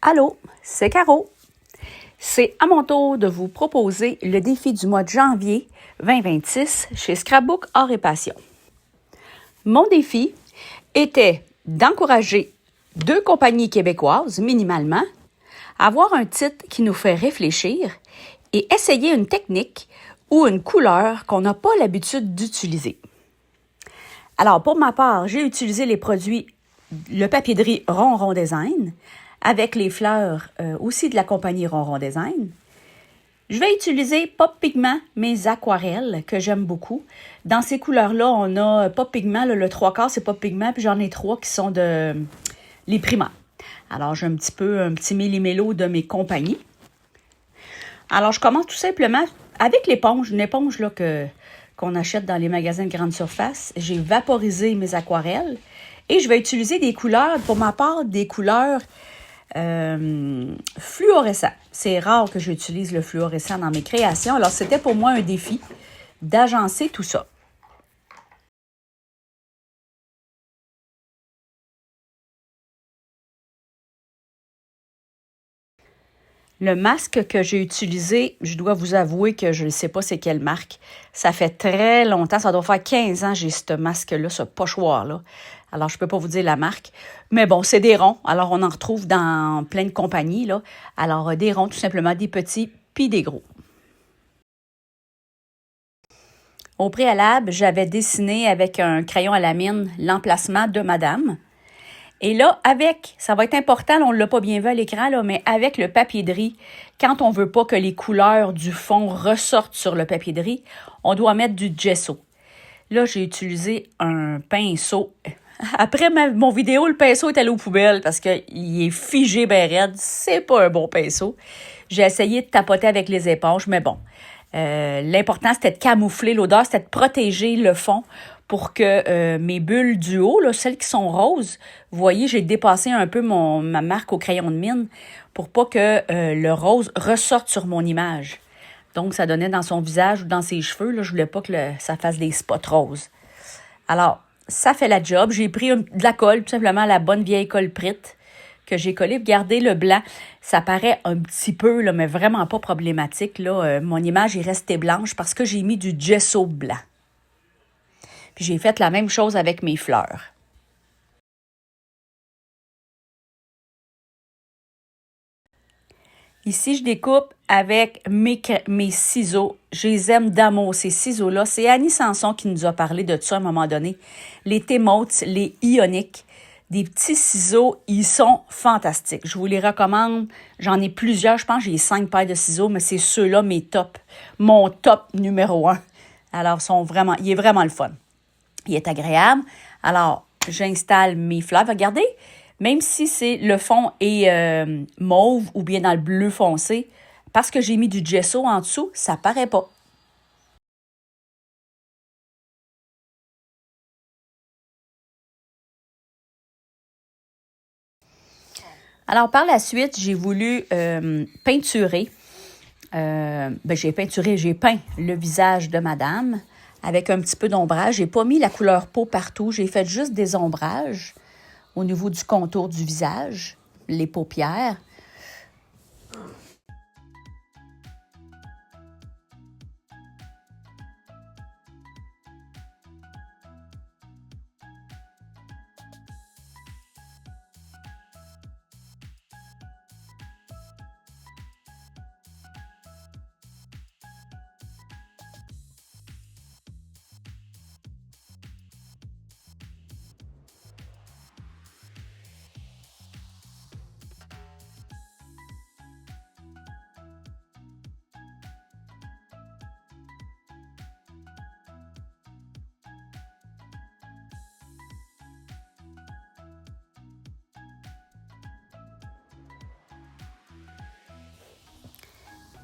Allô, c'est Caro. C'est à mon tour de vous proposer le défi du mois de janvier 2026 chez Scrapbook Art et Passion. Mon défi était d'encourager 2 compagnies québécoises, minimalement, à avoir un titre qui nous fait réfléchir et essayer une technique ou une couleur qu'on n'a pas l'habitude d'utiliser. Alors, pour ma part, j'ai utilisé les produits, le papier de riz Ronron Design, avec les fleurs aussi de la compagnie Ronron Design. Je vais utiliser Pop Pigment, mes aquarelles, que j'aime beaucoup. Dans ces couleurs-là, on a Pop Pigment, le 3/4, c'est Pop Pigment, puis j'en ai 3 qui sont les primaires. Alors, j'ai un petit méli-mélo de mes compagnies. Alors, je commence tout simplement avec l'éponge, une éponge là, qu'on achète dans les magasins de grande surface. J'ai vaporisé mes aquarelles et je vais utiliser des couleurs, pour ma part, des couleurs fluorescent. C'est rare que j'utilise le fluorescent dans mes créations. Alors, c'était pour moi un défi d'agencer tout ça. Le masque que j'ai utilisé, je dois vous avouer que je ne sais pas c'est quelle marque. Ça fait très longtemps, ça doit faire 15 ans que j'ai ce masque-là, ce pochoir-là. Alors, je ne peux pas vous dire la marque. Mais bon, c'est des ronds. Alors, on en retrouve dans plein de compagnies, là. Alors, des ronds, tout simplement, des petits puis des gros. Au préalable, j'avais dessiné avec un crayon à la mine l'emplacement de madame. Et là, ça va être important, là, on ne l'a pas bien vu à l'écran, là, mais avec le papier de riz, quand on ne veut pas que les couleurs du fond ressortent sur le papier de riz, on doit mettre du gesso. Là, j'ai utilisé un pinceau. Après mon vidéo, le pinceau est allé aux poubelles parce qu'il est figé ben raide. C'est pas un bon pinceau. J'ai essayé de tapoter avec les éponges, mais bon. L'important, c'était de camoufler l'odeur, c'était de protéger le fond pour que mes bulles du haut, là, celles qui sont roses, vous voyez, j'ai dépassé un peu ma marque au crayon de mine pour pas que le rose ressorte sur mon image. Donc, ça donnait dans son visage ou dans ses cheveux. Là, je voulais pas que ça fasse des spots roses. Alors, ça fait la job. J'ai pris de la colle, tout simplement la bonne vieille colle Pritt que j'ai collée. Regardez le blanc, ça paraît un petit peu, là, mais vraiment pas problématique. Là. Mon image est restée blanche parce que j'ai mis du gesso blanc. Puis j'ai fait la même chose avec mes fleurs. Ici, je découpe avec mes ciseaux. Je les aime d'amour, ces ciseaux-là. C'est Annie Sanson qui nous a parlé de ça à un moment donné. Les T-Motes, les ioniques, des petits ciseaux, ils sont fantastiques. Je vous les recommande. J'en ai plusieurs. Je pense que j'ai 5 paires de ciseaux, mais c'est ceux-là mes tops. Mon top numéro 1. Alors, il est vraiment le fun. Il est agréable. Alors, j'installe mes fleurs. Regardez, même si le fond est mauve ou bien dans le bleu foncé, parce que j'ai mis du gesso en dessous, ça paraît pas. Alors, par la suite, j'ai voulu peinturer. J'ai peint le visage de madame avec un petit peu d'ombrage. J'ai pas mis la couleur peau partout. J'ai fait juste des ombrages au niveau du contour du visage, les paupières.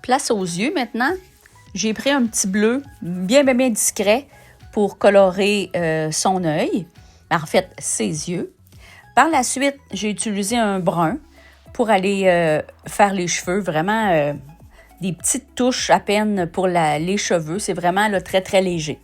Place aux yeux maintenant. J'ai pris un petit bleu bien discret pour colorer son œil. En fait, ses yeux. Par la suite, j'ai utilisé un brun pour aller faire les cheveux. Vraiment des petites touches à peine pour les cheveux. C'est vraiment là, très, très léger.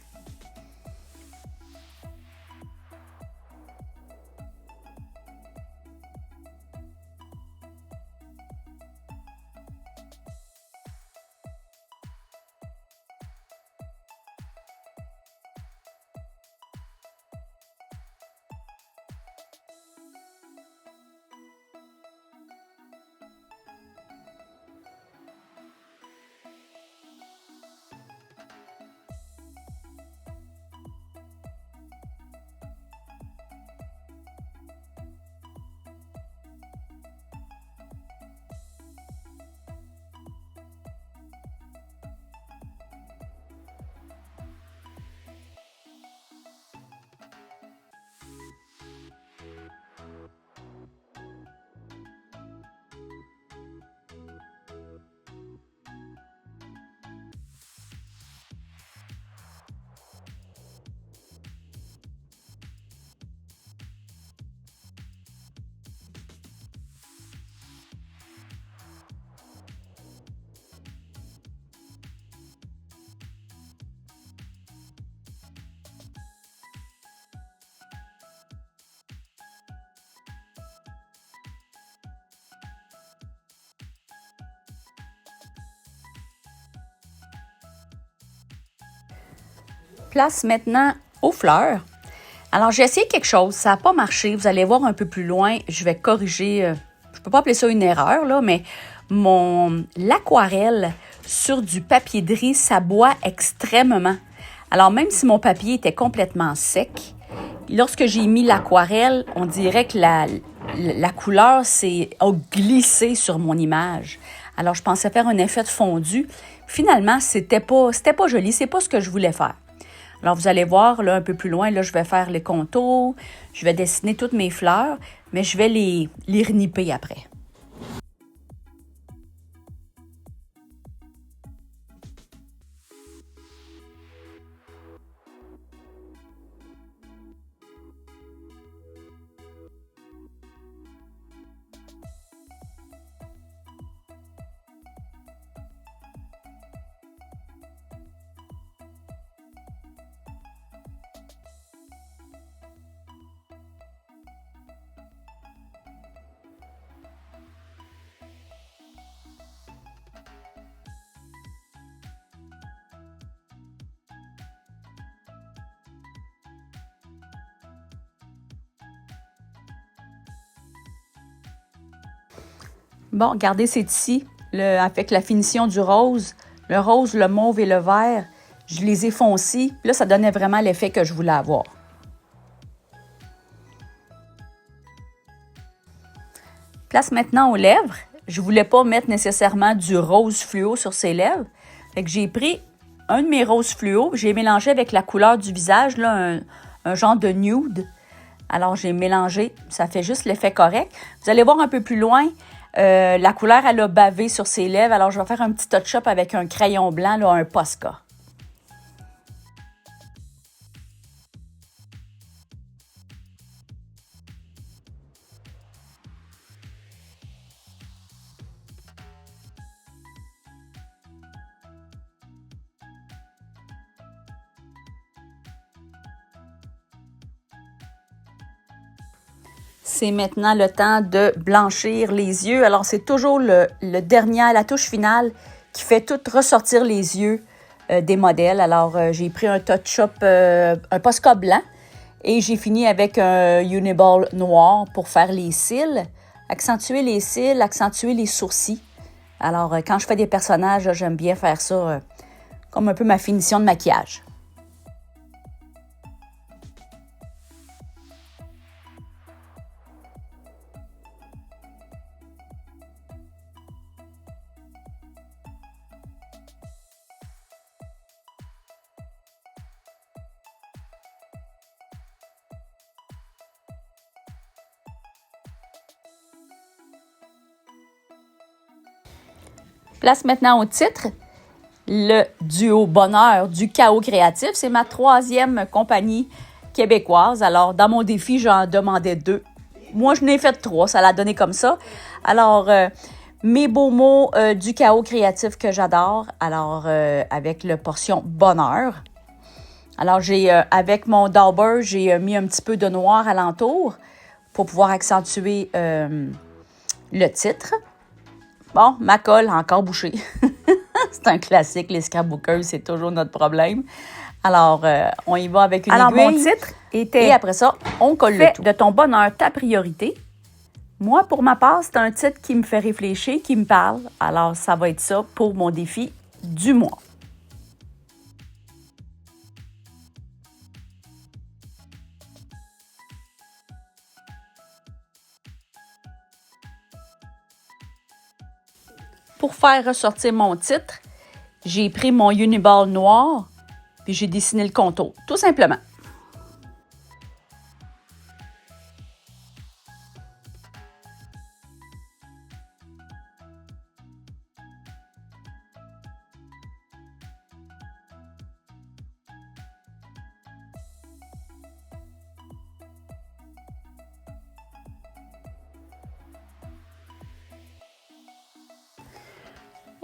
place maintenant aux fleurs. Alors, j'ai essayé quelque chose, ça n'a pas marché. Vous allez voir un peu plus loin, je vais corriger, je ne peux pas appeler ça une erreur, là, mais l'aquarelle sur du papier de riz, ça boit extrêmement. Alors, même si mon papier était complètement sec, lorsque j'ai mis l'aquarelle, on dirait que la couleur a glissé sur mon image. Alors, je pensais faire un effet de fondu. Finalement, c'était pas joli, c'est pas ce que je voulais faire. Alors, vous allez voir, là, un peu plus loin, là, je vais faire les contours, je vais dessiner toutes mes fleurs, mais je vais les reniper après. Bon, regardez, c'est ici, avec la finition du rose. Le rose, le mauve et le vert, je les ai foncés. Là, ça donnait vraiment l'effet que je voulais avoir. Place maintenant aux lèvres. Je ne voulais pas mettre nécessairement du rose fluo sur ses lèvres. Fait que j'ai pris un de mes roses fluo, j'ai mélangé avec la couleur du visage, là, un genre de nude. Alors, j'ai mélangé, ça fait juste l'effet correct. Vous allez voir un peu plus loin, la couleur, elle a bavé sur ses lèvres. Alors, je vais faire un petit touch-up avec un crayon blanc, là, un Posca. C'est maintenant le temps de blanchir les yeux. Alors, c'est toujours la touche finale qui fait tout ressortir les yeux des modèles. Alors, j'ai pris un touch-up, un Posca blanc et j'ai fini avec un Uniball noir pour faire les cils, accentuer les cils, accentuer les sourcils. Alors, quand je fais des personnages, j'aime bien faire ça comme un peu ma finition de maquillage. Place maintenant au titre, le duo Bonheur du Chaos Créatif. C'est ma 3e compagnie québécoise. Alors, dans mon défi, j'en demandais 2. Moi, je n'ai fait 3. Ça l'a donné comme ça. Alors, mes beaux mots du Chaos Créatif que j'adore. Alors, avec la portion Bonheur. Alors, avec mon Dauber, j'ai mis un petit peu de noir alentour pour pouvoir accentuer le titre. Bon, ma colle encore bouchée. C'est un classique, les scrapbookers, c'est toujours notre problème. Alors, on y va avec une aiguille. Alors, mon titre était... Et après ça, on colle le tout. De ton bonheur, ta priorité. Moi, pour ma part, c'est un titre qui me fait réfléchir, qui me parle. Alors, ça va être ça pour mon défi du mois. Pour faire ressortir mon titre, j'ai pris mon Uniball noir, puis j'ai dessiné le contour, tout simplement.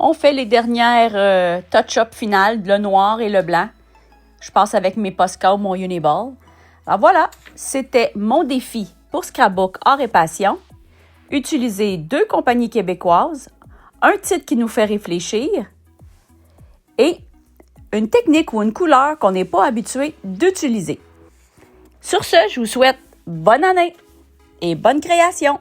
On fait les dernières touch-up finales, le noir et le blanc. Je passe avec mes Posca ou mon Uniball. Alors voilà, c'était mon défi pour Scrapbook Art et Passion. Utiliser 2 compagnies québécoises, un titre qui nous fait réfléchir et une technique ou une couleur qu'on n'est pas habitué d'utiliser. Sur ce, je vous souhaite bonne année et bonne création!